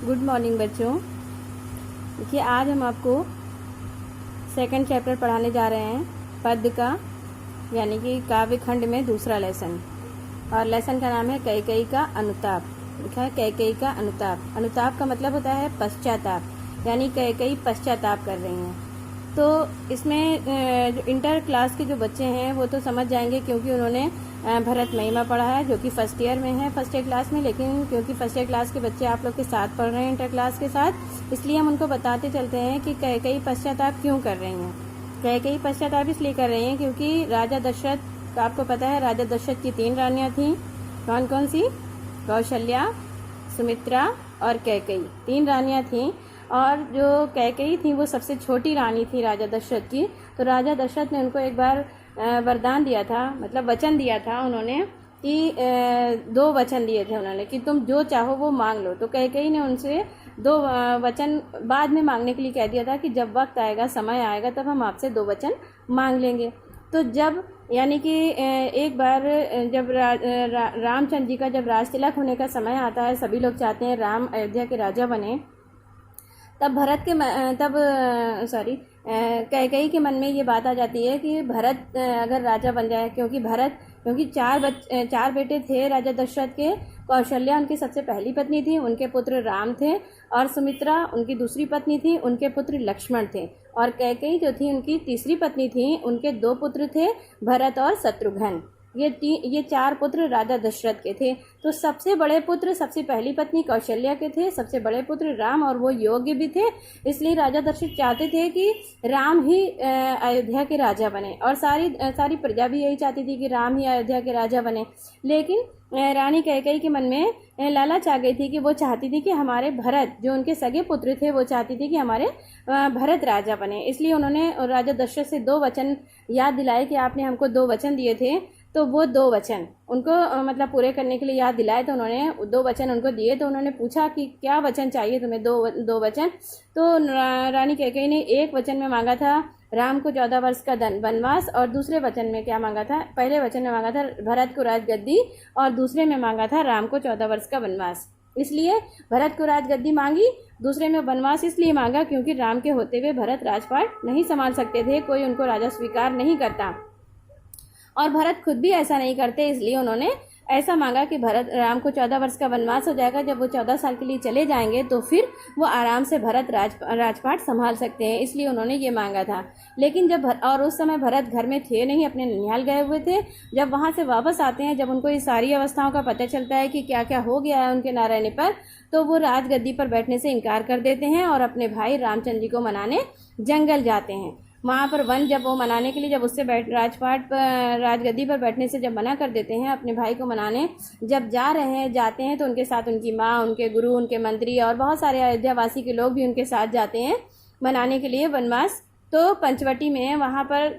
Good morning बच्चों। देखिए आज हम आपको सेकंड चैप्टर पढ़ाने जा रहे हैं पद्य का, यानी कि काव्य खंड में दूसरा लेसन। और लेसन का नाम है कैकेयी का अनुताप। लिखा है कैकेयी का अनुताप। अनुताप का मतलब होता है पश्चाताप, यानी कैकेयी पश्चाताप कर रही हैं। तो इसमें जो इंटर क्लास के जो बच्चे हैं वो तो समझ जाएंगे, क्योंकि उन्होंने भरत महिमा पढ़ा है, जो कि फर्स्ट ईयर में है, फर्स्ट ईयर क्लास में। लेकिन क्योंकि फर्स्ट ईयर क्लास के बच्चे आप लोग के साथ पढ़ रहे हैं इंटर क्लास के साथ, इसलिए हम उनको बताते चलते हैं कि कैकेयी पश्चाताप क्यों कर रही हैं। कैकेयी पश्चाताप इसलिए कर रही हैं क्योंकि राजा दशरथ का आपको पता है, राजा दशरथ की 3 रानियां थीं। कौन कौन सी? कौशल्या, सुमित्रा और कैकेयी, 3 रानियां थीं। और जो कैकेयी थी वो सबसे छोटी रानी थी राजा दशरथ की। तो राजा दशरथ ने उनको एक बार वरदान दिया था, मतलब वचन दिया था उन्होंने कि 2 वचन दिए थे उन्होंने कि तुम जो चाहो वो मांग लो। तो कैकेयी ने उनसे 2 वचन बाद में मांगने के लिए कह दिया था कि जब वक्त आएगा, समय आएगा, तब हम आपसे 2 वचन मांग लेंगे। तो जब यानी कि एक बार जब रामचंद्र जी का जब राज तिलक होने का समय आता है, सभी लोग चाहते हैं राम अयोध्या के राजा बने, तब कैकेयी के मन में ये बात आ जाती है कि भरत अगर राजा बन जाए, क्योंकि 4 बेटे थे राजा दशरथ के। कौशल्या उनकी सबसे पहली पत्नी थी, उनके पुत्र राम थे, और सुमित्रा उनकी दूसरी पत्नी थी, उनके पुत्र लक्ष्मण थे। और कैकेयी जो थी उनकी तीसरी पत्नी थी, उनके 2 पुत्र थे, भरत और शत्रुघ्न। ये 4 पुत्र राजा दशरथ के थे। तो सबसे बड़े पुत्र सबसे पहली पत्नी कौशल्या के थे, सबसे बड़े पुत्र राम, और वो योग्य भी थे। इसलिए राजा दशरथ चाहते थे कि राम ही अयोध्या के राजा बने, और सारी प्रजा भी यही चाहती थी कि राम ही अयोध्या के राजा बने। लेकिन रानी कैकेयी के मन में लालच आ गई थी कि वो चाहती थी कि हमारे भरत, जो उनके सगे पुत्र थे, वो चाहती थी कि हमारे भरत राजा बने। इसलिए उन्होंने राजा दशरथ से 2 वचन याद दिलाए कि आपने हमको 2 वचन दिए थे। तो वो 2 वचन उनको मतलब पूरे करने के लिए याद दिलाए। तो उन्होंने 2 वचन उनको दिए। तो उन्होंने पूछा कि क्या वचन चाहिए तुम्हें? 2 वचन। तो रानी कैकेयी ने एक वचन में मांगा था राम को 14 वर्ष का वनवास, और दूसरे वचन में क्या मांगा था? पहले वचन में मांगा था भरत को राजगद्दी, और दूसरे में मांगा था राम को 14 वर्ष का वनवास। इसलिए भरत को राजगद्दी मांगी, दूसरे में वनवास इसलिए मांगा क्योंकि राम के होते हुए भरत राजपाट नहीं संभाल सकते थे, कोई उनको राजा स्वीकार नहीं करता, और भरत खुद भी ऐसा नहीं करते। इसलिए उन्होंने ऐसा मांगा कि राम को 14 वर्ष का वनवास हो जाएगा, जब वो 14 साल के लिए चले जाएंगे तो फिर वो आराम से भरत राजपाट संभाल सकते हैं। इसलिए उन्होंने ये मांगा था। लेकिन और उस समय भरत घर में थे नहीं, अपने ननिहाल गए हुए थे। जब वहाँ से वापस आते हैं, जब उनको ये सारी अवस्थाओं का पता चलता है कि क्या क्या हो गया है उनके ना रहने पर, तो वो राजगद्दी पर बैठने से इनकार कर देते हैं और अपने भाई रामचंद्र जी को मनाने जंगल जाते हैं। वहाँ पर जब वो मनाने के लिए, जब उससे राजगद्दी पर बैठने से जब मना कर देते हैं, अपने भाई को मनाने जब जाते हैं, तो उनके साथ उनकी माँ, उनके गुरु, उनके मंत्री और बहुत सारे अयोध्यावासी के लोग भी उनके साथ जाते हैं मनाने के लिए वनवास। तो पंचवटी में वहाँ पर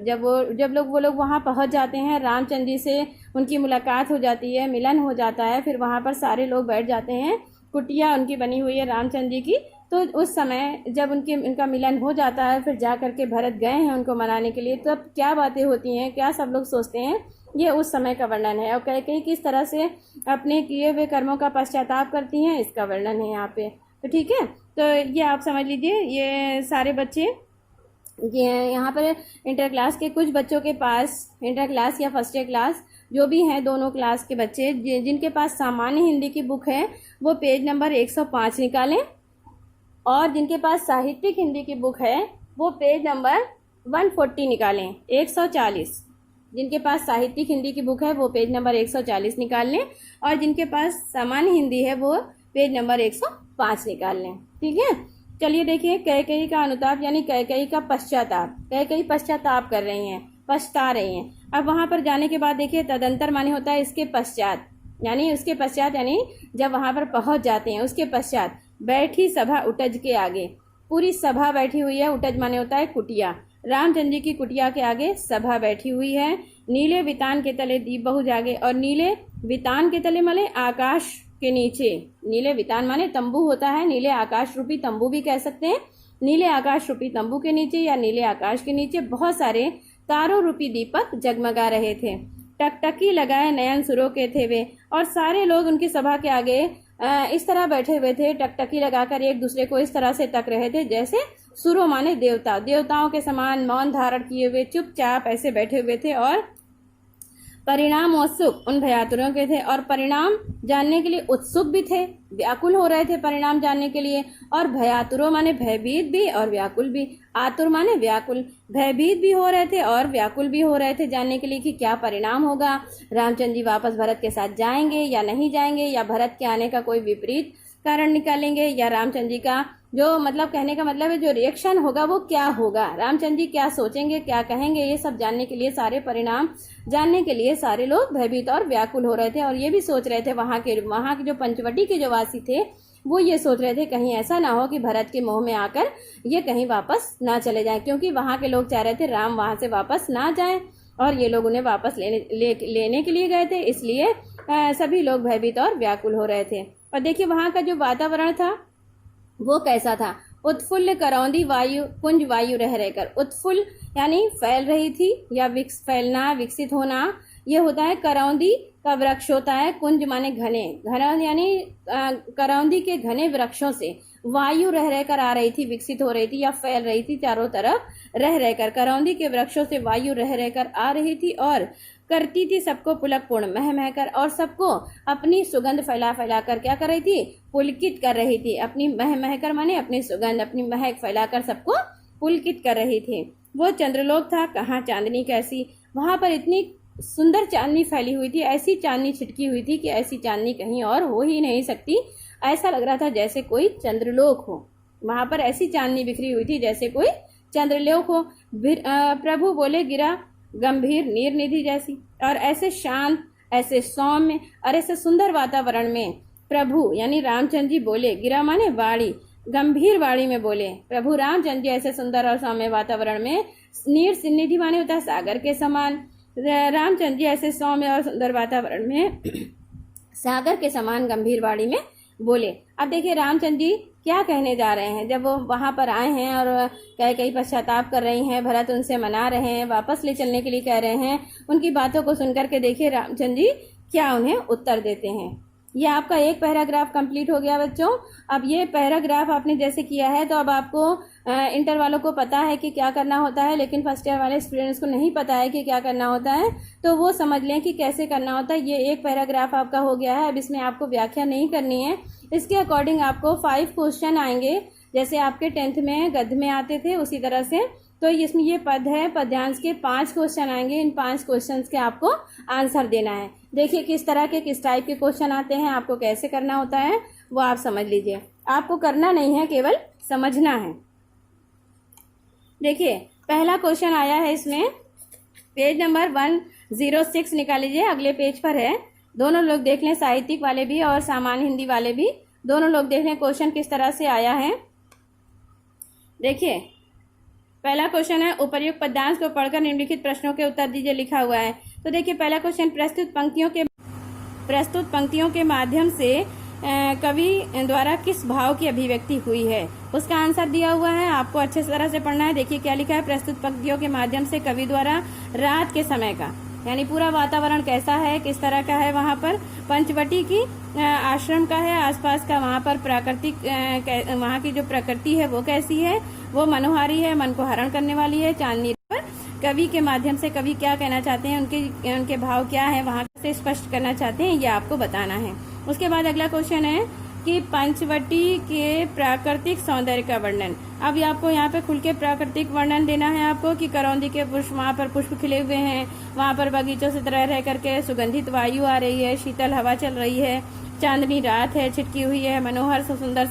वो लोग वहाँ पहुँच जाते हैं, रामचंद्र जी से उनकी मुलाकात हो जाती है, मिलन हो जाता है। फिर वहाँ पर सारे लोग बैठ जाते हैं, कुटिया उनकी बनी हुई है रामचंद्र जी की। तो उस समय जब उनका मिलन हो जाता है, फिर जा करके भरत गए हैं उनको मनाने के लिए, तब क्या बातें होती हैं, क्या सब लोग सोचते हैं, ये उस समय का वर्णन है। और कैकेयी किस तरह से अपने किए हुए कर्मों का पश्चाताप करती हैं, इसका वर्णन है यहाँ पे। तो ठीक है, तो ये आप समझ लीजिए। ये सारे बच्चे यहाँ पर इंटर क्लास के कुछ बच्चों के पास, इंटर क्लास या फर्स्ट ईयर क्लास जो भी हैं, दोनों क्लास के बच्चे जिनके पास सामान्य हिंदी की बुक है, वो पेज नंबर 105 निकालें, और जिनके पास साहित्यिक हिंदी की बुक है वो पेज नंबर 140 निकालें। 140 जिनके पास साहित्यिक हिंदी की बुक है वो पेज नंबर 140 निकाल लें, और जिनके पास सामान्य हिंदी है वो पेज नंबर 105 निकाल लें। ठीक है, चलिए देखिए कैकेयी का अनुताप, यानी कैकेयी का पश्चाताप। कैकेयी पश्चाताप कर रही हैं, पछता रही हैं। अब वहाँ पर जाने के बाद देखिए तदंतर माने होता है इसके पश्चात, यानी उसके पश्चात, यानी जब वहाँ पर पहुँच जाते हैं उसके पश्चात। बैठी सभा उटज के आगे, पूरी सभा बैठी हुई है। उटज माने होता है कुटिया। रामचंद्र जी की कुटिया के आगे सभा बैठी हुई है। नीले वितान के तले दीप बहु जागे, और नीले वितान के तले माने आकाश के नीचे, नीले वितान माने तंबू होता है, नीले आकाश रूपी तंबू भी कह सकते हैं। नीले आकाश रूपी तंबू के नीचे या नीले आकाश के नीचे बहुत सारे तारों रूपी दीपक जगमगा रहे थे। टकटकी लगाए नयन सुरों के थे वे, और सारे लोग उनकी सभा के आगे इस तरह बैठे हुए थे, टकटकी लगाकर एक दूसरे को इस तरह से तक रहे थे जैसे सुरो माने देवता, देवताओं के समान मौन धारण किए हुए चुपचाप ऐसे बैठे हुए थे और परिणाम उत्सुक उन भयातुरों के थे और परिणाम जानने के लिए उत्सुक भी थे, व्याकुल हो रहे थे परिणाम जानने के लिए। और भयातुरों माने भयभीत भी और व्याकुल भी, आतुर माने व्याकुल, भयभीत भी हो रहे थे और व्याकुल भी हो रहे थे जानने के लिए कि क्या परिणाम होगा, रामचंद्र जी वापस भरत के साथ जाएंगे या नहीं जाएंगे, या भरत के आने का कोई विपरीत कारण निकालेंगे, या रामचंद्र जी का जो मतलब कहने का मतलब है जो रिएक्शन होगा वो क्या होगा, रामचंद्र जी क्या सोचेंगे, क्या कहेंगे, ये सब जानने के लिए, सारे परिणाम जानने के लिए सारे लोग भयभीत और व्याकुल हो रहे थे। और ये भी सोच रहे थे वहां के जो पंचवटी के जो वासी थे वो ये सोच रहे थे कहीं ऐसा ना हो कि भरत के मोह में आकर ये कहीं वापस ना चले जाएं, क्योंकि वहां के लोग चाह रहे थे राम वहां से वापस ना जाएं और ये लोग उन्हें वापस लेने के लिए गए थे, इसलिए सभी लोग भयभीत और व्याकुल हो रहे थे। और देखिए वहां का जो वातावरण था वो कैसा था, उत्फुल्ल करौंदी वायु कुंज वायु रह रहकर, उत्फुल्ल यानी फैल रही थी या फैलना विकसित होना, ये होता है करौंदी का वृक्ष होता है, कुंज माने घने, घना यानी करौंदी के घने वृक्षों से वायु रह रहकर आ रही थी, विकसित हो रही थी या फैल रही थी चारों तरफ रह रहकर, करौंदी के वृक्षों से वायु रह रहकर आ रही थी और करती थी सबको पुलक पूर्ण मह महकर, और सबको अपनी सुगंध फैला फैला कर क्या कर रही थी, पुलकित कर रही थी, अपनी मह महकर माने अपनी सुगंध अपनी महक फैलाकर सबको पुलकित कर रही थी। वो चंद्रलोक था, कहाँ चांदनी कैसी, वहां पर इतनी सुंदर चांदनी फैली हुई थी, ऐसी चांदनी छिटकी हुई थी कि ऐसी चांदनी कहीं और हो ही नहीं सकती, ऐसा लग रहा था जैसे कोई चंद्रलोक हो, वहां पर ऐसी चांदनी बिखरी हुई थी जैसे कोई चंद्रलोक हो। प्रभु बोले गिरा गंभीर नीर निधि जैसी, और ऐसे शांत ऐसे सौम्य और ऐसे सुंदर वातावरण में प्रभु यानी रामचंद्र जी बोले, गिरा माने वाणी, गंभीर वाणी में बोले प्रभु रामचंद्र जी ऐसे सुंदर और सौम्य वातावरण में, नीर निधि माने होता है सागर के समान, रामचंद्र जी ऐसे सौम्य और सुंदर वातावरण में सागर के समान गंभीर वाणी में बोले। अब देखिए रामचंद्र जी क्या कहने जा रहे हैं, जब वो वहां पर आए हैं और कई पश्चाताप कर रही हैं, भरत उनसे मना रहे हैं, वापस ले चलने के लिए कह रहे हैं, उनकी बातों को सुनकर के देखिए रामचंद्र जी क्या उन्हें उत्तर देते हैं। ये आपका एक पैराग्राफ कंप्लीट हो गया बच्चों। अब ये पैराग्राफ आपने जैसे किया है तो अब आपको इंटर वालों को पता है कि क्या करना होता है, लेकिन फर्स्ट ईयर वाले स्टूडेंट्स को नहीं पता है कि क्या करना होता है, तो वो समझ लें कि कैसे करना होता है। ये एक पैराग्राफ आपका हो गया है, अब इसमें आपको व्याख्या नहीं करनी है, इसके अकॉर्डिंग आपको 5 क्वेश्चन आएंगे, जैसे आपके 10th में गद्य में आते थे उसी तरह से। तो इसमें ये पद है, पद्यांश के 5 क्वेश्चन आएंगे, इन 5 क्वेश्चंस के आपको आंसर देना है। देखिए किस तरह के किस टाइप के क्वेश्चन आते हैं, आपको कैसे करना होता है वो आप समझ लीजिए, आपको करना नहीं है केवल समझना है। देखिए पहला क्वेश्चन आया है इसमें, पेज नंबर 106 निकाल लीजिए, अगले पेज पर है, दोनों लोग देख लें, साहित्यिक वाले भी और सामान्य हिंदी वाले भी, दोनों लोग देख लें क्वेश्चन किस तरह से आया है। देखिए पहला क्वेश्चन है, उपर्युक्त पद्यांश को पढ़कर निम्नलिखित प्रश्नों के उत्तर दीजिए, लिखा हुआ है। तो देखिए पहला क्वेश्चन, प्रस्तुत पंक्तियों के माध्यम से कवि द्वारा किस भाव की अभिव्यक्ति हुई है, उसका आंसर दिया हुआ है, आपको अच्छे तरह से पढ़ना है। देखिए क्या लिखा है, प्रस्तुत पंक्तियों के माध्यम से कवि द्वारा रात के समय का यानी पूरा वातावरण कैसा है, किस तरह का है, वहां पर पंचवटी की आश्रम का है, आसपास का वहां पर प्राकृतिक वहां की जो प्रकृति है वो कैसी है, वो मनोहारी है, मन को हरण करने वाली है। चांदनी पर कवि के माध्यम से कवि क्या कहना चाहते हैं, उनके भाव क्या है, वहां से स्पष्ट करना चाहते हैं, ये आपको बताना है। उसके बाद अगला क्वेश्चन है कि पंचवटी के प्राकृतिक सौंदर्य का वर्णन। अब आपको यहाँ पे खुल के प्राकृतिक वर्णन देना है आपको कि करौंदी के पुष्प, वहाँ पर पुष्प खिले हुए हैं, वहाँ पर बगीचों से तरह रह करके सुगंधित वायु आ रही है, शीतल हवा चल रही है, चांदनी रात है, छिटकी हुई है, मनोहर सुंदर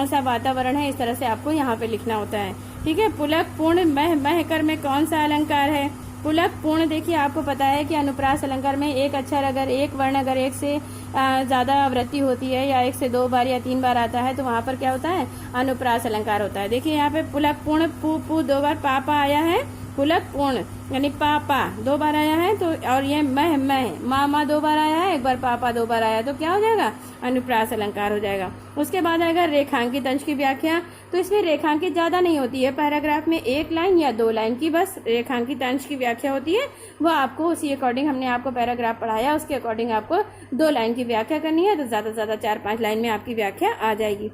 सा वातावरण है, इस तरह से आपको यहाँ पे लिखना होता है। ठीक है, पुलक पूर्ण मह कर में कौन सा अलंकार है, पुलक पूर्ण, देखिए आपको पता है कि अनुप्रास अलंकार में एक अक्षर अगर एक वर्ण अगर एक से ज्यादा आवृत्ति होती है या 1 से 2 बार या 3 बार आता है तो वहां पर क्या होता है, अनुप्रास अलंकार होता है। देखिए यहाँ पे पुलक पूर्ण पू 2 बार पापा आया है, पुलक पूर्ण यानी पापा 2 बार आया है तो, और ये मैं माँ 2 बार आया है, 1 बार पापा 2 बार आया, तो क्या हो जाएगा, अनुप्रास अलंकार हो जाएगा। उसके बाद आएगा रेखांकित अंश की व्याख्या। तो इसमें रेखांकित ज्यादा नहीं होती है, पैराग्राफ में 1 लाइन या 2 लाइन की बस रेखांकित अंश की व्याख्या होती है। वो आपको उसी अकॉर्डिंग, हमने आपको पैराग्राफ पढ़ाया उसके अकॉर्डिंग आपको 2 लाइन की व्याख्या करनी है, तो ज्यादा से ज्यादा 4-5 लाइन में आपकी व्याख्या आ जाएगी।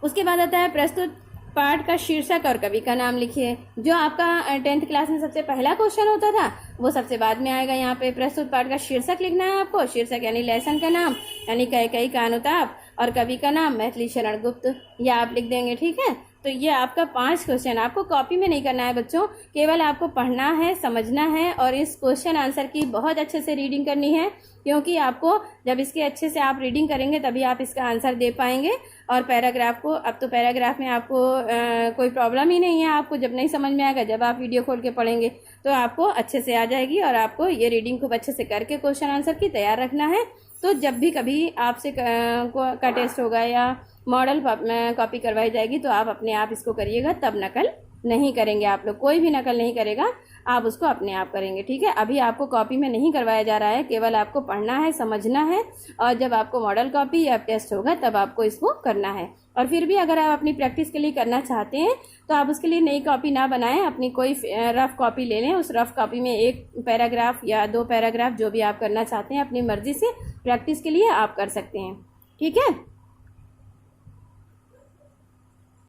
उसके बाद आता है प्रस्तुत पाठ का शीर्षक और कवि का नाम लिखिए। जो आपका 10th क्लास में सबसे पहला क्वेश्चन होता था वो सबसे बाद में आएगा। यहाँ पे प्रस्तुत पाठ का शीर्षक लिखना है आपको। शीर्षक यानी लेसन का नाम, यानी कैकेयी का अनुताप, और कवि का नाम मैथिली शरण गुप्त, यह आप लिख देंगे। ठीक है, तो ये आपका 5 क्वेश्चन आपको कॉपी में नहीं करना है बच्चों, केवल आपको पढ़ना है, समझना है और इस क्वेश्चन आंसर की बहुत अच्छे से रीडिंग करनी है, क्योंकि आपको जब इसके अच्छे से आप रीडिंग करेंगे तभी आप इसका आंसर दे पाएंगे। और पैराग्राफ को, अब तो पैराग्राफ में आपको कोई प्रॉब्लम ही नहीं है, आपको जब नहीं समझ में आएगा, जब आप वीडियो खोल के पढ़ेंगे तो आपको अच्छे से आ जाएगी। और आपको ये रीडिंग खूब अच्छे से करके क्वेश्चन आंसर की तैयार रखना है। तो जब भी कभी आपसे का टेस्ट होगा या मॉडल कॉपी करवाई जाएगी तो आप अपने आप इसको करिएगा, तब नकल नहीं करेंगे आप लोग, कोई भी नकल नहीं करेगा, आप उसको अपने आप करेंगे। ठीक है, अभी आपको कॉपी में नहीं करवाया जा रहा है, केवल आपको पढ़ना है, समझना है, और जब आपको मॉडल कॉपी या टेस्ट होगा तब आपको इसको करना है। और फिर भी अगर आप अपनी प्रैक्टिस के लिए करना चाहते हैं तो आप उसके लिए नई कॉपी ना बनाएं, अपनी कोई रफ कॉपी ले लें। उस रफ कॉपी में 1 पैराग्राफ या 2 पैराग्राफ जो भी आप करना चाहते हैं अपनी मर्जी से प्रैक्टिस के लिए आप कर सकते हैं। ठीक है।